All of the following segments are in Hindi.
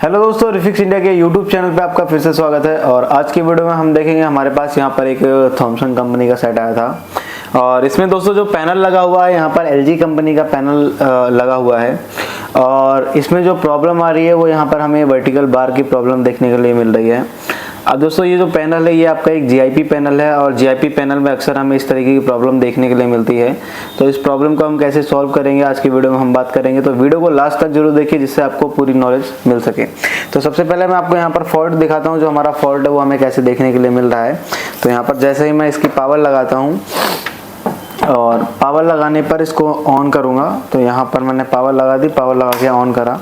हेलो दोस्तों, रिफिक्स इंडिया के यूट्यूब चैनल पे आपका फिर से स्वागत है। और आज की वीडियो में हम देखेंगे हमारे पास यहाँ पर एक थॉमसन कंपनी का सेट आया था और इसमें दोस्तों जो पैनल लगा हुआ है यहाँ पर एलजी कंपनी का पैनल लगा हुआ है। और इसमें जो प्रॉब्लम आ रही है वो यहाँ पर हमें वर्टिकल बार की प्रॉब्लम देखने के लिए मिल रही है। अब दोस्तों ये जो पैनल है ये आपका एक जीआईपी पैनल है और जीआईपी पैनल में अक्सर हमें इस तरीके की प्रॉब्लम देखने के लिए मिलती है। तो इस प्रॉब्लम को हम कैसे सॉल्व करेंगे आज की वीडियो में हम बात करेंगे, तो वीडियो को लास्ट तक जरूर देखिए जिससे आपको पूरी नॉलेज मिल सके। तो सबसे पहले मैं आपको यहाँ पर फॉल्ट दिखाता हूँ, जो हमारा फॉल्ट है वो हमें कैसे देखने के लिए मिल रहा है। तो यहाँ पर जैसे ही मैं इसकी पावर लगाता हूँ और पावर लगाने पर इसको ऑन करूँगा, तो यहाँ पर मैंने पावर लगा दी, पावर लगा के ऑन करा।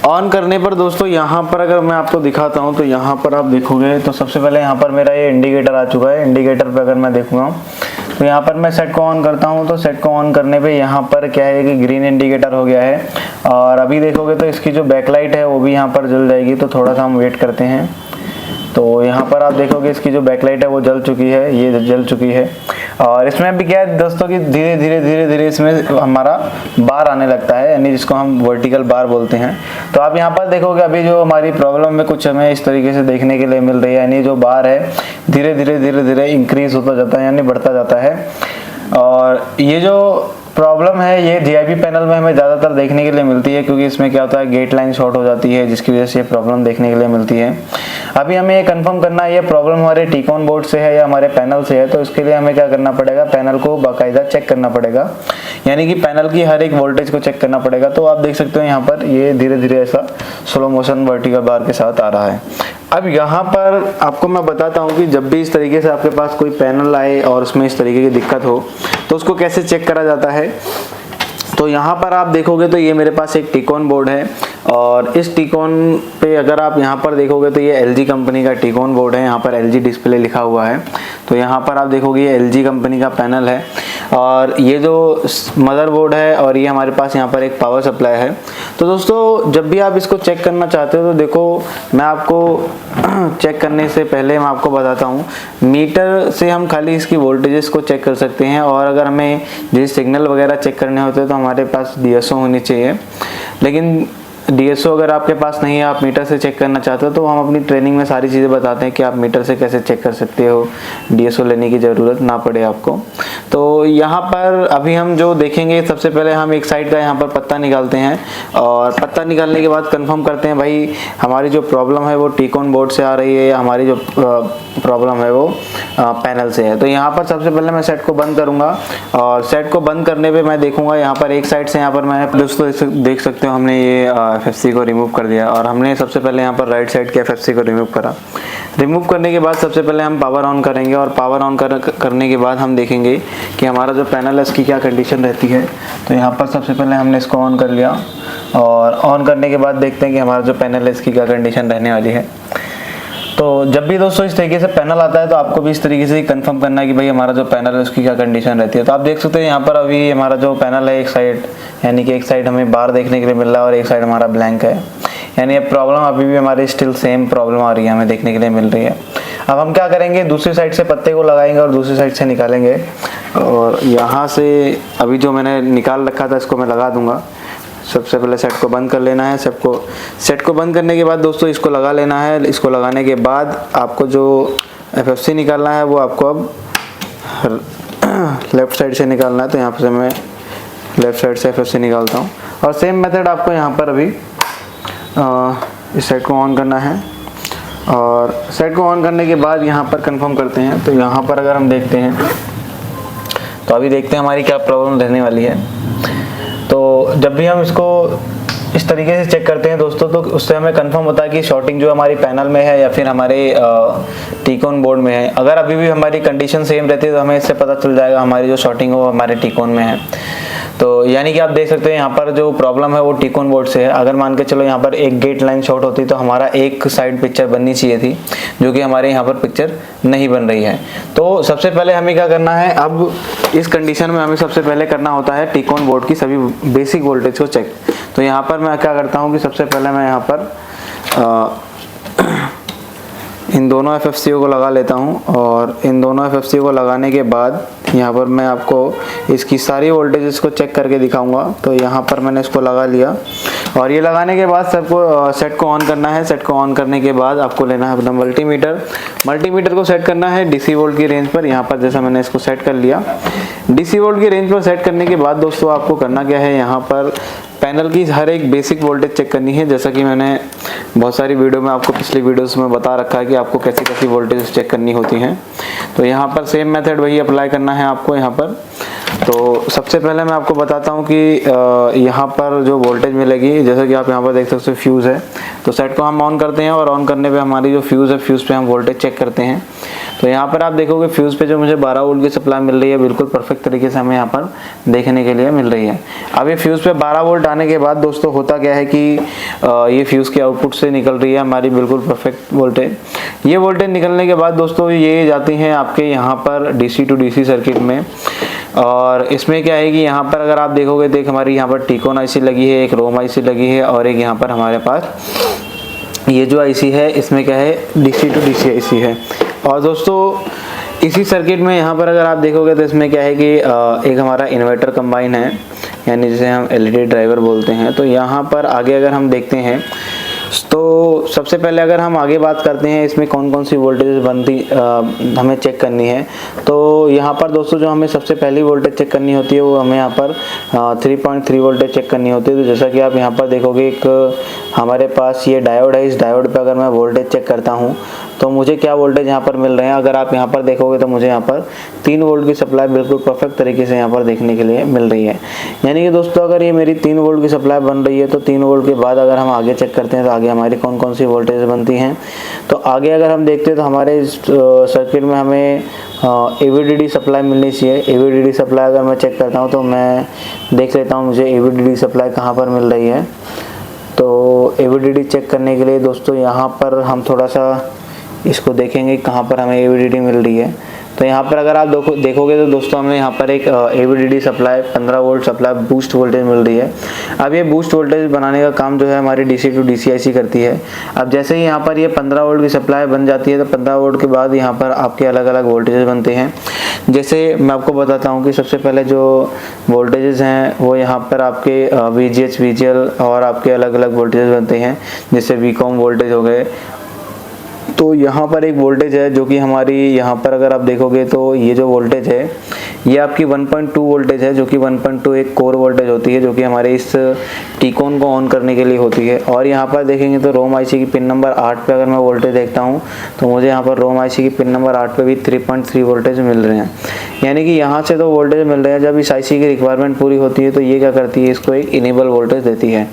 ऑन करने पर दोस्तों यहाँ पर अगर मैं आपको दिखाता हूँ तो यहाँ पर आप देखोगे तो सबसे पहले यहाँ पर मेरा ये इंडिकेटर आ चुका है। इंडिकेटर पे अगर मैं देखूँगा तो यहाँ पर मैं सेट को ऑन करता हूँ, तो सेट को ऑन करने पे यहाँ पर क्या है कि ग्रीन इंडिकेटर हो गया है। और अभी देखोगे तो इसकी जो बैकलाइट है वो भी यहाँ पर जल जाएगी। तो थोड़ा सा हम वेट करते हैं। तो यहाँ पर आप देखोगे इसकी जो बैकलाइट है वो जल चुकी है, ये जल चुकी है। और इसमें अभी क्या है दोस्तों कि धीरे धीरे इसमें हमारा बार आने लगता है, यानी जिसको हम वर्टिकल बार बोलते हैं। तो आप यहाँ पर देखोगे अभी जो हमारी प्रॉब्लम में कुछ हमें इस तरीके से देखने के लिए मिल रही है, यानी जो बार है धीरे धीरे इंक्रीज होता जाता है, यानी बढ़ता जाता है। और ये जो प्रॉब्लम है ये जीआईपी पैनल में हमें ज़्यादातर देखने के लिए मिलती है, क्योंकि इसमें क्या होता है गेट लाइन शॉर्ट हो जाती है, जिसकी वजह से ये प्रॉब्लम देखने के लिए मिलती है। अभी हमें ये कंफर्म करना है ये प्रॉब्लम हमारे टीकॉन बोर्ड से है या हमारे पैनल से है। तो इसके लिए हमें क्या करना पड़ेगा, पैनल को बाकायदा चेक करना पड़ेगा, यानी कि पैनल की हर एक वोल्टेज को चेक करना पड़ेगा। तो आप देख सकते हो यहाँ पर ये धीरे धीरे ऐसा स्लो मोशन वर्टिकल बार के साथ आ रहा है। अब यहाँ पर आपको मैं बताता हूँ कि जब भी इस तरीके से आपके पास कोई पैनल आए और उसमें इस तरीके की दिक्कत हो तो उसको कैसे चेक करा जाता है। तो यहाँ पर आप देखोगे तो ये मेरे पास एक टीकॉन बोर्ड है और इस टीकॉन पे अगर आप यहाँ पर देखोगे तो ये एलजी कंपनी का टीकॉन बोर्ड है। यहाँ पर एलजी डिस्प्ले लिखा हुआ है। तो यहाँ पर आप देखोगे ये एलजी कंपनी का पैनल है और ये जो मदरबोर्ड है और ये हमारे पास यहाँ पर एक पावर सप्लाई है। तो दोस्तों जब भी आप इसको चेक करना चाहते हो तो देखो मैं आपको चेक करने से पहले मैं आपको बताता हूँ, मीटर से हम खाली इसकी वोल्टेजेस को चेक कर सकते हैं। और अगर हमें जैसे सिग्नल वगैरह चेक करने होते हैं तो हमारे पास डीएसओ होनी चाहिए। लेकिन डीएसओ अगर आपके पास नहीं है, आप मीटर से चेक करना चाहते हो, तो हम अपनी ट्रेनिंग में सारी चीज़ें बताते हैं कि आप मीटर से कैसे चेक कर सकते हो, डीएसओ लेने की ज़रूरत ना पड़े आपको। तो यहाँ पर अभी हम जो देखेंगे सबसे पहले हम एक साइड का यहाँ पर पत्ता निकालते हैं और पत्ता निकालने के बाद कंफर्म करते हैं भाई हमारी जो प्रॉब्लम है वो टीकॉन बोर्ड से आ रही है या हमारी जो प्रॉब्लम है वो पैनल से है। तो यहाँ पर सबसे पहले मैं सेट को बंद करूँगा और सेट को बंद करने पर मैं देखूँगा यहाँ पर एक साइड से यहाँ पर मैं दोस्तों देख सकते हो हमने ये एफएफसी को रिमूव कर दिया और हमने सबसे पहले यहाँ पर राइट साइड के एफएफसी को रिमूव करा। रिमूव करने के बाद सबसे पहले हम पावर ऑन करेंगे और पावर ऑन करने के बाद हम देखेंगे कि हमारा जो पैनल है इसकी क्या कंडीशन रहती है। तो यहाँ पर सबसे पहले हमने इसको ऑन कर लिया और ऑन करने के बाद देखते हैं कि हमारा जो पैनल है इसकी क्या कंडीशन रहने वाली है। तो जब भी दोस्तों इस तरीके से पैनल आता है तो आपको भी इस तरीके से कंफर्म करना है कि भाई हमारा जो पैनल है उसकी क्या कंडीशन रहती है। तो आप देख सकते हैं यहाँ पर अभी हमारा जो पैनल है एक साइड, यानी कि एक साइड हमें बार देखने के लिए मिल रहा है और एक साइड हमारा ब्लैंक है, यानी ये प्रॉब्लम अभी भी हमारी स्टिल सेम प्रॉब्लम आ रही है, हमें देखने के लिए मिल रही है। अब हम क्या करेंगे, दूसरी साइड से पत्ते को लगाएंगे और दूसरी साइड से निकालेंगे और यहाँ से अभी जो मैंने निकाल रखा था इसको मैं लगा दूंगा। सबसे पहले सेट को बंद कर लेना है। सेट को बंद करने के बाद दोस्तों इसको लगा लेना है। इसको लगाने के बाद आपको जो एफएफसी निकालना है वो आपको अब लेफ्ट साइड से निकालना है। तो यहाँ से मैं लेफ्ट साइड से एफएफसी निकालता हूँ और सेम मेथड आपको यहाँ पर अभी इस सेट को ऑन करना है। और सेट को ऑन करने के बाद यहाँ पर कंफर्म करते हैं। तो यहाँ पर अगर हम देखते हैं तो अभी देखते हैं हमारी क्या प्रॉब्लम रहने वाली है। तो जब भी हम इसको इस तरीके से चेक करते हैं दोस्तों तो उससे हमें कंफर्म होता है कि शॉर्टिंग जो हमारी पैनल में है या फिर हमारे टीकॉन बोर्ड में है। अगर अभी भी हमारी कंडीशन सेम रहती है तो हमें इससे पता चल जाएगा हमारी जो शॉर्टिंग हो हमारे टीकॉन में है। तो यानी कि आप देख सकते हैं यहाँ पर जो प्रॉब्लम है वो टीकॉन बोर्ड से है। अगर मान के चलो यहाँ पर एक गेट लाइन शॉर्ट होती तो हमारा एक साइड पिक्चर बननी चाहिए थी, जो कि हमारे यहाँ पर पिक्चर नहीं बन रही है। तो सबसे पहले हमें क्या करना है, अब इस कंडीशन में हमें सबसे पहले करना होता है टीकॉन बोर्ड की सभी बेसिक वोल्टेज को चेक। तो यहाँ पर मैं क्या करता हूँ कि सबसे पहले मैं यहाँ पर इन दोनों एफएफसी को लगा लेता हूँ और इन दोनों एफएफसी को लगाने के बाद यहाँ पर मैं आपको इसकी सारी वोल्टेजेस को चेक करके दिखाऊंगा। तो यहाँ पर मैंने इसको लगा लिया और ये लगाने के बाद सबको सेट को ऑन करना है। सेट को ऑन करने के बाद आपको लेना है अपना मल्टीमीटर को सेट करना है DC वोल्ट की रेंज पर। यहाँ पर जैसा मैंने इसको सेट कर लिया, DC वोल्ट की रेंज पर सेट करने के बाद दोस्तों आपको करना क्या है, यहाँ पर पैनल की हर एक बेसिक वोल्टेज चेक करनी है। जैसा कि मैंने बहुत सारी वीडियो में आपको पिछली वीडियोस में बता रखा है कि आपको कैसी कैसी वोल्टेज चेक करनी होती हैं। तो यहाँ पर सेम मेथड वही अप्लाई करना है आपको यहाँ पर। तो सबसे पहले मैं आपको बताता हूँ कि यहाँ पर जो वोल्टेज मिलेगी, जैसा कि आप यहाँ पर देख सकते हो फ्यूज़ है। तो सेट को हम ऑन करते हैं और ऑन करने पे हमारी जो फ्यूज़ है, फ्यूज़ पे हम वोल्टेज चेक करते हैं। तो यहाँ पर आप देखोगे फ्यूज़ पे जो मुझे 12 वोल्ट की सप्लाई मिल रही है, बिल्कुल परफेक्ट तरीके से हमें यहाँ पर देखने के लिए मिल रही है। अब ये फ्यूज़ पे 12 वोल्ट आने के बाद दोस्तों होता क्या है कि ये फ्यूज़ के आउटपुट से निकल रही है हमारी बिल्कुल परफेक्ट वोल्टेज। ये वोल्टेज निकलने के बाद दोस्तों ये जाती हैं आपके यहाँ पर DC टू DC सर्किट में। और इसमें क्या है कि यहाँ पर अगर आप देखोगे तो एक हमारी यहाँ पर टीकॉन IC लगी है, एक रोम IC लगी है और एक यहाँ पर हमारे पास ये जो IC है इसमें क्या है DC टू DC IC है। और दोस्तों इसी सर्किट में यहाँ पर अगर आप देखोगे तो इसमें क्या है कि एक हमारा इन्वर्टर कंबाइन है, यानी जिसे हम LED ड्राइवर बोलते हैं। तो यहाँ पर आगे अगर हम देखते हैं तो सबसे पहले अगर हम आगे बात करते हैं इसमें कौन कौन सी वोल्टेज बनती हमें चेक करनी है। तो यहाँ पर दोस्तों जो हमें सबसे पहली वोल्टेज चेक करनी होती है वो हमें यहाँ पर 3.3 वोल्टेज चेक करनी होती है। तो जैसा कि आप यहाँ पर देखोगे एक हमारे पास ये डायोड है। इस डायोड पे अगर मैं वोल्टेज चेक करता हूँ तो मुझे क्या वोल्टेज यहाँ पर मिल रहे हैं, अगर आप यहाँ पर देखोगे तो मुझे यहाँ पर 3 वोल्ट की सप्लाई बिल्कुल परफेक्ट तरीके से यहाँ पर देखने के लिए मिल रही है। यानी कि दोस्तों अगर ये मेरी 3 वोल्ट की सप्लाई बन रही है तो 3 वोल्ट के बाद अगर हम आगे चेक करते हैं तो आगे हमारी कौन कौन सी वोल्टेज बनती हैं। तो आगे अगर हम देखते हैं तो हमारे इस सर्किट में हमें AVDD सप्लाई मिलनी चाहिए। AVDD सप्लाई अगर मैं चेक करता हूँ तो मैं देख लेता हूँ मुझे AVDD सप्लाई कहाँ पर मिल रही है। तो AVDD चेक करने के लिए दोस्तों यहाँ पर हम थोड़ा सा इसको देखेंगे कहाँ पर हमें AVDD मिल रही है। तो यहाँ पर अगर आप देखोगे तो दोस्तों हमें यहाँ पर एक AVDD supply 15 volt supply boost voltage मिल रही है। अब ये बूस्ट वोल्टेज बनाने का काम जो है हमारी DC टू DC IC करती है। अब जैसे ही यहाँ पर ये 15 वोल्ट की सप्लाई बन जाती है तो 15 वोल्ट के बाद यहाँ पर आपके अलग अलग वोल्टेज बनते हैं। जैसे मैं आपको बताता हूँ कि सबसे पहले जो वोल्टेजेस हैं वो यहाँ पर आपके VGH VGL और आपके अलग अलग वोल्टेज बनते हैं, जैसे VCOM वोल्टेज हो गए। तो यहाँ पर एक वोल्टेज है जो कि हमारी यहाँ पर अगर आप देखोगे तो ये जो वोल्टेज है ये आपकी 1.2 वोल्टेज है, जो कि 1.2 एक कोर वोल्टेज होती है जो कि हमारे इस टीकॉन को ऑन करने के लिए होती है। और यहाँ पर देखेंगे तो रोम IC की पिन नंबर 8 पे अगर मैं वोल्टेज देखता हूँ तो मुझे यहाँ पर रोम IC की पिन नंबर 8 पे भी 3.3 वोल्टेज मिल रहे हैं। यानी कि यहाँ से तो वोल्टेज मिल रहे हैं। जब इस IC की रिक्वायरमेंट पूरी होती है तो ये क्या करती है, इसको एक इनेबल वोल्टेज देती है।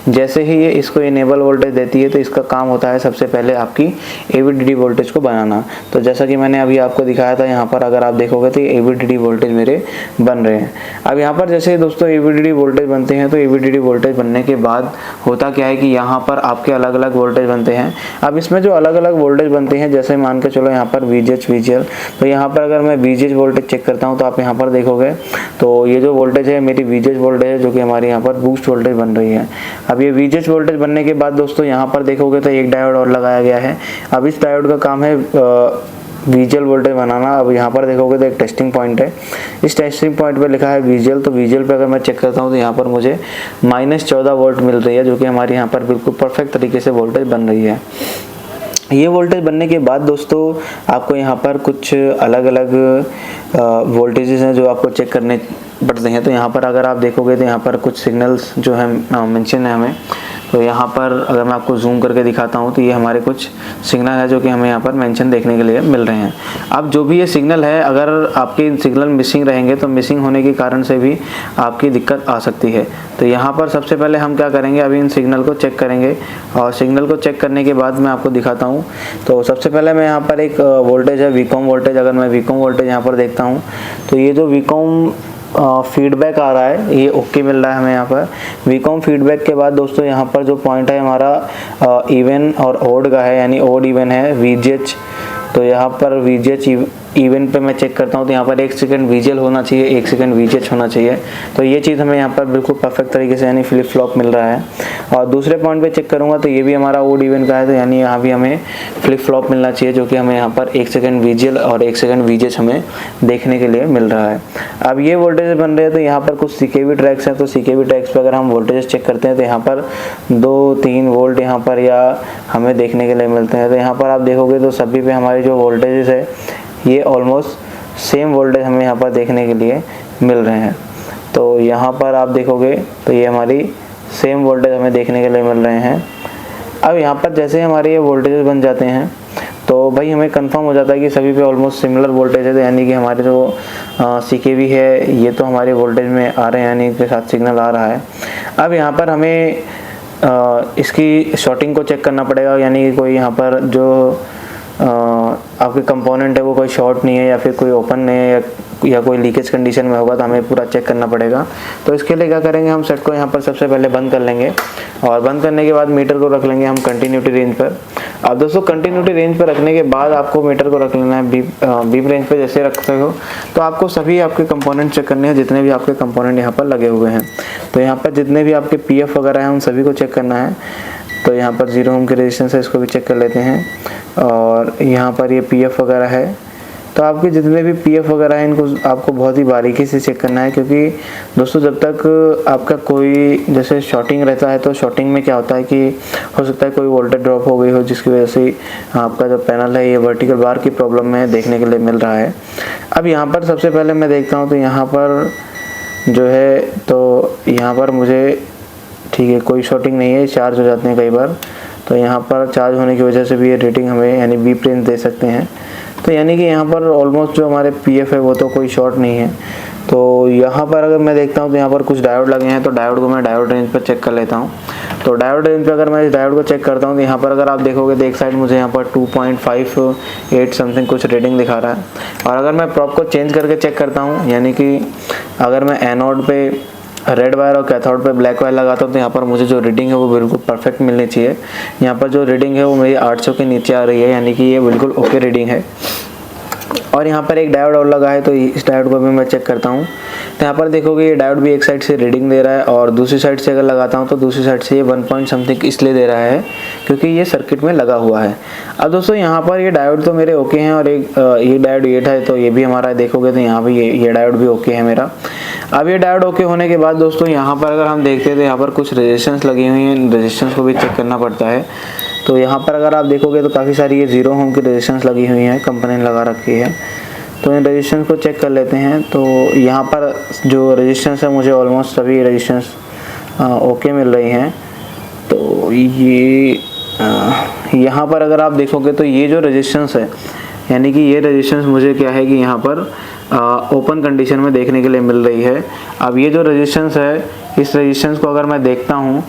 जैसे ही ये इसको इनेबल वोल्टेज देती है तो इसका काम होता है सबसे पहले आपकी AVDD वोल्टेज को बनाना। तो जैसा कि मैंने अभी आपको दिखाया था, यहाँ पर अगर आप देखोगे तो AVDD वोल्टेज मेरे बन रहे हैं। अब यहाँ पर जैसे दोस्तों AVDD वोल्टेज बनते हैं तो AVDD वोल्टेज बनने के बाद होता क्या है कि यहाँ पर आपके अलग अलग वोल्टेज बनते हैं। अब इसमें जो अलग अलग वोल्टेज बनते हैं, जैसे मान के चलो यहाँ पर VGH VGL, तो यहाँ पर अगर मैं VGH वोल्टेज चेक करता हूँ तो आप यहाँ पर देखोगे तो ये जो वोल्टेज है मेरी VGH वोल्टेज है जो कि हमारे यहाँ पर बूस्ट वोल्टेज बन रही है। अब ये VGH वोल्टेज बनने के बाद दोस्तों यहाँ पर देखोगे तो एक डायोड और लगाया गया है। अब इस डायोड का काम है VGL वोल्टेज बनाना। अब यहाँ पर देखोगे तो एक टेस्टिंग पॉइंट है, इस टेस्टिंग पॉइंट पे लिखा है VGL। तो VGL पे अगर मैं चेक करता हूँ तो यहाँ पर मुझे -14 वोल्ट मिल रही है, जो कि हमारे यहाँ पर बिल्कुल परफेक्ट तरीके से वोल्टेज बन रही है। ये वोल्टेज बनने के बाद दोस्तों आपको यहाँ पर कुछ अलग अलग वोल्टेजेस हैं जो आपको चेक करने पड़ते हैं। तो यहाँ पर अगर आप देखोगे तो यहाँ पर कुछ सिग्नल्स जो है मेंशन है हमें। तो यहाँ पर अगर मैं आपको जूम करके दिखाता हूँ तो ये हमारे कुछ सिग्नल है जो कि हमें यहाँ पर मेंशन देखने के लिए मिल रहे हैं। अब जो भी ये सिग्नल है, अगर आपके सिग्नल मिसिंग रहेंगे तो मिसिंग होने के कारण से भी आपकी दिक्कत आ सकती है। तो यहाँ पर सबसे पहले हम क्या करेंगे, अभी इन सिग्नल को चेक करेंगे और सिग्नल को चेक करने के बाद मैं आपको दिखाता हूँ। तो सबसे पहले मैं यहाँ पर एक वोल्टेज है VCOM वोल्टेज, अगर मैं VCOM वोल्टेज यहाँ पर देखता हूँ तो ये जो VCOM फीडबैक आ रहा है ये ओके मिल रहा है हमें यहाँ पर। VCOM फीडबैक के बाद दोस्तों यहाँ पर जो पॉइंट है हमारा इवन और ओड का है, यानी ओड इवन है VGH। तो यहाँ पर VGH इवेंट पे मैं चेक करता हूँ तो यहाँ पर 1 सेकंड वीजीएल होना चाहिए, 1 सेकंड वीजीएच होना चाहिए। तो ये चीज़ हमें यहाँ पर बिल्कुल परफेक्ट तरीके से यानी फ्लिप फ्लॉप मिल रहा है। और दूसरे पॉइंट पे चेक करूँगा तो ये भी हमारा ओड इवेंट का है, तो यानी यहाँ भी हमें फ्लिप फ्लॉप मिलना चाहिए, जो कि हमें यहाँ पर 1 सेकंड वीजीएल और 1 सेकंड वीजीएच हमें देखने के लिए मिल रहा है। अब ये वोल्टेज बन रहे हैं तो यहाँ पर कुछ सीकेवी ट्रैक्स हैं, तो सीकेवी ट्रैक्स पर अगर हम वोल्टेज चेक करते हैं तो यहाँ पर 2-3 वोल्ट यहाँ पर या हमें देखने के लिए मिलते हैं। तो यहाँ पर आप देखोगे तो सभी पे हमारे जो वोल्टेजेस है ये ऑलमोस्ट सेम वोल्टेज हमें यहाँ पर देखने के लिए मिल रहे हैं। तो यहाँ पर आप देखोगे तो ये हमारी सेम वोल्टेज हमें देखने के लिए मिल रहे हैं। अब यहाँ पर जैसे हमारे ये वोल्टेजेस बन जाते हैं तो भाई हमें कंफर्म हो जाता है कि सभी पे ऑलमोस्ट सिमिलर वोल्टेज है, तो यानी कि हमारे जो सीकेवी है ये तो हमारे वोल्टेज में आ रहे हैं, यानी इनके साथ सिग्नल आ रहा है। अब यहाँ पर हमें इसकी शॉर्टिंग को चेक करना पड़ेगा, यानी कि कोई यहाँ पर जो आपके कंपोनेंट है वो कोई शॉर्ट नहीं है या फिर कोई ओपन नहीं है या कोई लीकेज कंडीशन में होगा, तो हमें पूरा चेक करना पड़ेगा। तो इसके लिए क्या करेंगे, हम सेट को यहाँ पर सबसे पहले बंद कर लेंगे और बंद करने के बाद मीटर को रख लेंगे हम कंटिन्यूटी रेंज पर। अब दोस्तों कंटिन्यूटी रेंज पर रखने के बाद आपको मीटर को रख लेना है बीप रेंज पे। जैसे रखते हो तो आपको सभी आपके कंपोनेंट चेक करने हैं, जितने भी आपके कंपोनेंट यहाँ पर लगे हुए हैं। तो यहाँ पर जितने भी आपके पीएफ वगैरह हैं उन सभी को चेक करना है। तो यहाँ पर 0 ओम की रेजिस्टेंस है, इसको भी चेक कर लेते हैं। और यहाँ पर ये पीएफ वगैरह है, तो आपके जितने भी पीएफ वगैरह हैं इनको आपको बहुत ही बारीकी से चेक करना है, क्योंकि दोस्तों जब तक आपका कोई जैसे शॉर्टिंग रहता है तो शॉर्टिंग में क्या होता है कि हो सकता है कोई वोल्टेज ड्रॉप हो गई हो, जिसकी वजह से आपका जो पैनल है ये वर्टिकल बार की प्रॉब्लम में देखने के लिए मिल रहा है। अब यहाँ पर सबसे पहले मैं देखता हूँ तो यहाँ पर जो है, तो यहाँ पर मुझे ठीक है कोई शॉर्टिंग नहीं है, चार्ज हो जाते हैं कई बार। तो यहाँ पर चार्ज होने की वजह से भी ये रेटिंग हमें यानी बीप रेंज दे सकते हैं। तो यानी कि यहाँ पर ऑलमोस्ट जो हमारे पीएफ है वो तो कोई शॉर्ट नहीं है। तो यहाँ पर अगर मैं देखता हूँ तो यहाँ पर कुछ डायोड लगे हैं, तो डायोड को मैं डायोड रेंज पर चेक कर लेता हूँ। तो डायोड रेंज पे अगर मैं इस डायोड को चेक करता हूँ तो यहाँ पर अगर आप देखोगे तो एक साइड मुझे यहाँ पर 2.58 समथिंग कुछ रेटिंग दिखा रहा है। और अगर मैं प्रॉप को चेंज करके चेक करता हूँ, यानी कि अगर मैं एनोड पे रेड वायर और कैथोड पे ब्लैक वायर लगाता हूँ तो यहाँ पर मुझे जो रीडिंग है वो बिल्कुल परफेक्ट मिलनी चाहिए। यहाँ पर जो रीडिंग है वो मेरी 800 के नीचे आ रही है, यानी कि ये बिल्कुल ओके रीडिंग है। और यहाँ पर एक डायोड और लगा है, तो इस डायोड को भी मैं चेक करता हूँ। तो यहाँ पर देखोगे ये डायोड भी एक साइड से रीडिंग दे रहा है और दूसरी साइड से अगर लगाता हूँ तो दूसरी साइड से ये 1 पॉइंट समथिंग इसलिए दे रहा है क्योंकि ये सर्किट में लगा हुआ है। अब दोस्तों यहाँ पर ये डायोड तो मेरे ओके हैं और एक ये डायोड ये है, तो ये भी हमारा देखोगे तो यहाँ भी ये डायोड भी ओके है मेरा। अब ये डायोड ओके होने के बाद दोस्तों यहाँ पर अगर हम देखते हैं तो यहाँ पर कुछ रेजिस्टेंस लगी हुई हैं, रेजिस्टेंस को भी चेक करना पड़ता है। तो यहाँ पर अगर आप देखोगे तो काफ़ी सारी ये 0 ओम की रेजिस्टेंस लगी हुई है, कंपनी ने लगा रखी है। तो इन रेजिस्टेंस को चेक कर लेते हैं। तो यहाँ पर जो रेजिस्टेंस है मुझे ऑलमोस्ट सभी रेजिस्टेंस ओके मिल रही हैं। तो ये यहाँ पर अगर आप देखोगे तो ये जो रेजिस्टेंस है, यानी कि ये रेजिस्टेंस मुझे क्या है कि यहाँ पर ओपन कंडीशन में देखने के लिए मिल रही है। अब ये जो रेजिस्टेंस है, इस रेजिस्टेंस को अगर मैं देखता हूँ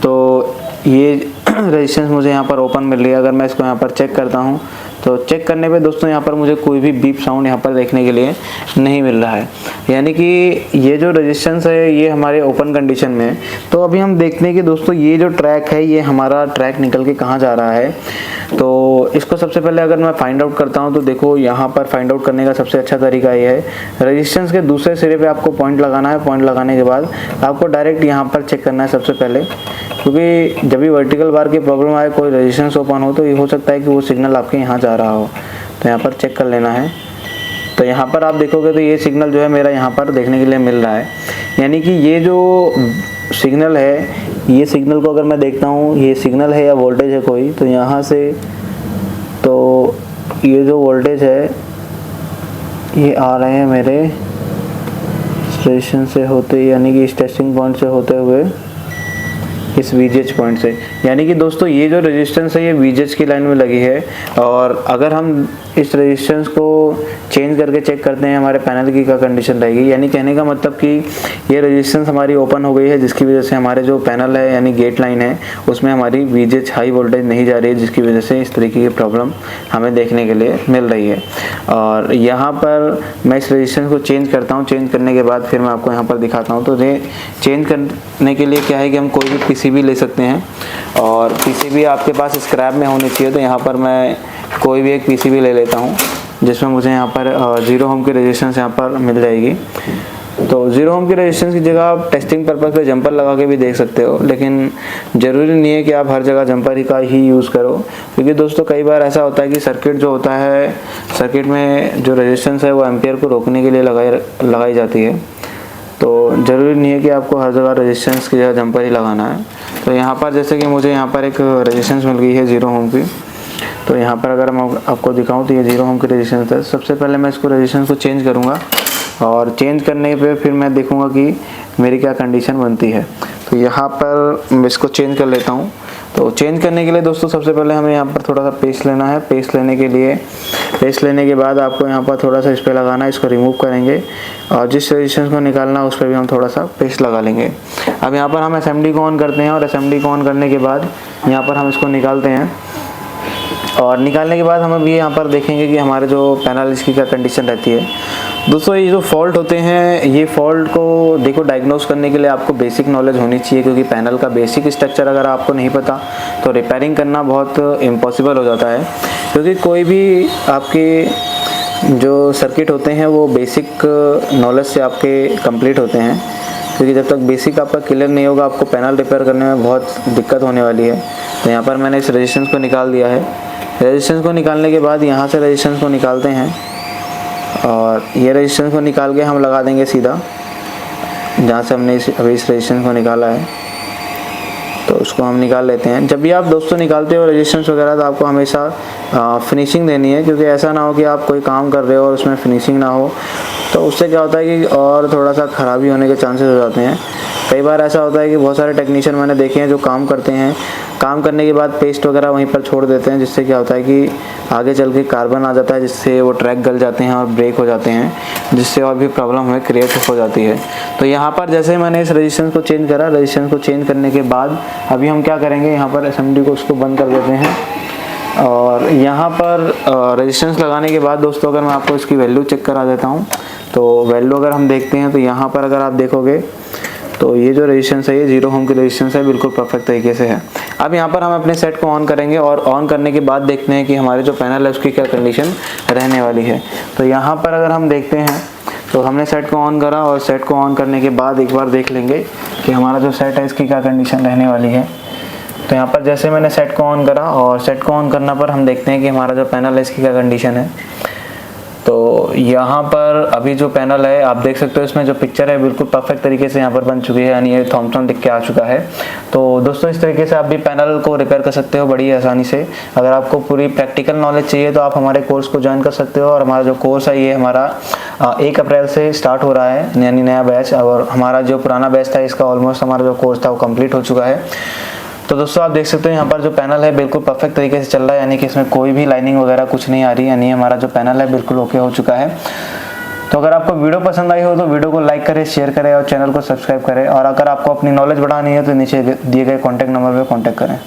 तो ये रेजिस्टेंस मुझे यहाँ पर ओपन मिल रही है। अगर मैं इसको यहाँ पर चेक करता हूँ तो चेक करने पे दोस्तों यहाँ पर मुझे कोई भी बीप साउंड यहाँ पर देखने के लिए नहीं मिल रहा है, यानी कि ये जो रेजिस्टेंस है ये हमारे ओपन कंडीशन में है। तो अभी हम देखते हैं कि दोस्तों ये जो ट्रैक है ये हमारा ट्रैक निकल के कहाँ जा रहा है। तो इसको सबसे पहले अगर मैं फाइंड आउट करता हूँ तो देखो यहाँ पर फाइंड आउट करने का सबसे अच्छा तरीका ये है, रेजिस्टेंस के दूसरे सिरे पे आपको पॉइंट लगाना है। पॉइंट लगाने के बाद आपको डायरेक्ट यहाँ पर चेक करना है सबसे पहले, क्योंकि जब भी वर्टिकल बार की प्रॉब्लम आए, कोई रेजिस्टेंस ओपन हो, तो ये हो सकता है कि वो सिग्नल आपके यहाँ जा रहा हो। तो यहाँ पर चेक कर लेना है। तो यहाँ पर आप देखोगे तो ये सिग्नल जो है मेरा यहाँ पर देखने के लिए मिल रहा है, यानी कि ये जो सिग्नल है, ये सिग्नल को अगर मैं देखता हूँ ये सिग्नल है या वोल्टेज है कोई, तो यहाँ से तो ये जो वोल्टेज है ये आ रहे हैं मेरे स्टेशन से होते, यानी कि इस टेस्टिंग पॉइंट से होते हुए इस VGH पॉइंट से। यानी कि दोस्तों ये जो रेजिस्टेंस है ये VGH की लाइन में लगी है। और अगर हम इस रेजिस्टेंस को चेंज करके चेक करते हैं हमारे पैनल की क्या कंडीशन रहेगी, यानी कहने का मतलब कि ये रेजिस्टेंस हमारी ओपन हो गई है, जिसकी वजह से हमारे जो पैनल है यानी गेट लाइन है उसमें हमारी VGH हाई वोल्टेज नहीं जा रही है, जिसकी वजह से इस तरीके की प्रॉब्लम हमें देखने के लिए मिल रही है। और यहाँ पर मैं इस रेजिस्टेंस को चेंज करता हूँ, चेंज करने के बाद फिर मैं आपको यहाँ पर दिखाता हूँ। तो ये चेंज करने के लिए क्या है कि हम कोई भी PCB ले सकते हैं, और PCB आपके पास स्क्रैप में होनी चाहिए। तो यहाँ पर मैं कोई भी एक PCB ले लेता हूँ। जिसमें मुझे यहाँ पर जीरो होम की रेजिस्टेंस यहाँ पर मिल जाएगी। तो जीरो होम की रेजिस्टेंस की जगह आप टेस्टिंग पर्पज़ पे जंपर लगा के भी देख सकते हो, लेकिन ज़रूरी नहीं है कि आप हर जगह जंपर ही का ही यूज़ करो, क्योंकि दोस्तों कई बार ऐसा होता है कि सर्किट जो होता है, सर्किट में जो रेजिस्टेंस है वो एम्पियर को रोकने के लिए लगाई जाती है। तो ज़रूरी नहीं है कि आपको हर जगह रेजिस्टेंस की जगह जंपर ही लगाना है। तो यहाँ पर जैसे कि मुझे यहाँ पर एक रेजिस्टेंस मिल गई है जीरो होम की, तो यहाँ पर अगर मैं आपको दिखाऊँ तो ये जीरो होम की रेजिस्टेंस है। सबसे पहले मैं इसको रेजिस्टेंस को चेंज करूँगा और चेंज करने पे फिर मैं देखूँगा कि मेरी क्या कंडीशन बनती है। तो यहाँ पर मैं इसको चेंज कर लेता हूँ। तो चेंज करने के लिए दोस्तों सबसे पहले हमें यहाँ पर थोड़ा सा पेस्ट लेना है। पेस्ट लेने के बाद आपको यहाँ पर थोड़ा सा इस पर लगाना है, इसको रिमूव करेंगे और जिस रेजिस्टेंस को निकालना है उस पर भी हम थोड़ा सा पेस्ट लगा लेंगे। अब यहाँ पर हम एसएमडी को ऑन करते हैं और एसएमडी को ऑन करने के बाद यहाँ पर हम इसको निकालते हैं और निकालने के बाद हम अभी यहाँ पर देखेंगे कि हमारे जो पैनल इसकी क्या कंडीशन रहती है। दोस्तों ये जो फॉल्ट होते हैं, ये फॉल्ट को देखो डायग्नोस करने के लिए आपको बेसिक नॉलेज होनी चाहिए, क्योंकि पैनल का बेसिक स्ट्रक्चर अगर आपको नहीं पता तो रिपेयरिंग करना बहुत इम्पॉसिबल हो जाता है। क्योंकि कोई भी आपके जो सर्किट होते हैं वो बेसिक नॉलेज से आपके कंप्लीट होते हैं, क्योंकि जब तक बेसिक आपका क्लियर नहीं होगा आपको पैनल रिपेयर करने में बहुत दिक्कत होने वाली है। तो यहाँ पर मैंने इस रेजिस्टेंस को निकाल दिया है। रेजिस्टेंस को निकालने के बाद यहाँ से रेजिस्टेंस को निकालते हैं और ये रेजिस्टेंस को निकाल के हम लगा देंगे सीधा जहाँ से हमने अभी इस रेजिस्टेंस को निकाला है, तो उसको हम निकाल लेते हैं। जब भी आप दोस्तों निकालते हो रेजिस्टेंस वगैरह तो आपको हमेशा फिनिशिंग देनी है, क्योंकि ऐसा ना हो कि आप कोई काम कर रहे हो और उसमें फिनिशिंग ना हो, तो उससे क्या होता है कि और थोड़ा सा ख़राबी होने के चांसेस हो जाते हैं। कई बार ऐसा होता है कि बहुत सारे टेक्नीशियन मैंने देखे हैं जो काम करते हैं, काम करने के बाद पेस्ट वगैरह वहीं पर छोड़ देते हैं, जिससे क्या होता है कि आगे चल के कार्बन आ जाता है, जिससे वो ट्रैक गल जाते हैं और ब्रेक हो जाते हैं, जिससे और भी प्रॉब्लम हमें क्रिएट हो जाती है। तो यहाँ पर जैसे मैंने इस रेजिस्टेंस को चेंज करा, रेजिस्टेंस को चेंज करने के बाद अभी हम क्या करेंगे, यहाँ पर एसएमडी को उसको बंद कर देते हैं और यहाँ पर रेजिस्टेंस लगाने के बाद दोस्तों अगर मैं आपको इसकी वैल्यू चेक करा देता हूँ, तो वैल्यू अगर हम देखते हैं तो यहाँ पर अगर आप देखोगे तो ये जो रेजिस्टेंस है ये जीरो होम की रेजिस्टेंस है, बिल्कुल परफेक्ट तरीके से है। अब यहाँ पर हम अपने सेट को ऑन करेंगे और ऑन करने के बाद देखते हैं कि हमारे जो पैनल है उसकी क्या कंडीशन रहने वाली है। तो यहाँ पर अगर हम देखते हैं तो हमने सेट को ऑन करा और सेट को ऑन करने के बाद एक बार देख लेंगे कि हमारा जो सेट है इसकी क्या कंडीशन रहने वाली है। तो यहाँ पर जैसे मैंने सेट को ऑन करा और सेट को ऑन करने पर हम देखते हैं कि हमारा जो पैनल है इसकी क्या कंडीशन है। तो यहाँ पर अभी जो पैनल है आप देख सकते हो, इसमें जो पिक्चर है बिल्कुल परफेक्ट तरीके से यहाँ पर बन चुकी है, यानी ये थॉमसन लिख के आ चुका है। तो दोस्तों इस तरीके से आप भी पैनल को रिपेयर कर सकते हो बड़ी आसानी से। अगर आपको पूरी प्रैक्टिकल नॉलेज चाहिए तो आप हमारे कोर्स को ज्वाइन कर सकते हो। और हमारा जो कोर्स है ये हमारा 1 अप्रैल से स्टार्ट हो रहा है, यानी नया बैच। और हमारा जो पुराना बैच था इसका ऑलमोस्ट हमारा जो कोर्स था वो कम्प्लीट हो चुका है। तो दोस्तों आप देख सकते हो यहाँ पर जो पैनल है बिल्कुल परफेक्ट तरीके से चल रहा है, यानी कि इसमें कोई भी लाइनिंग वगैरह कुछ नहीं आ रही, यानी हमारा जो पैनल है बिल्कुल ओके हो चुका है। तो अगर आपको वीडियो पसंद आई हो तो वीडियो को लाइक करें, शेयर करें और चैनल को सब्सक्राइब करें। और अगर आपको अपनी नॉलेज बढ़ानी है तो नीचे दिए गए कॉन्टैक्ट नंबर पर कॉन्टैक्ट करें।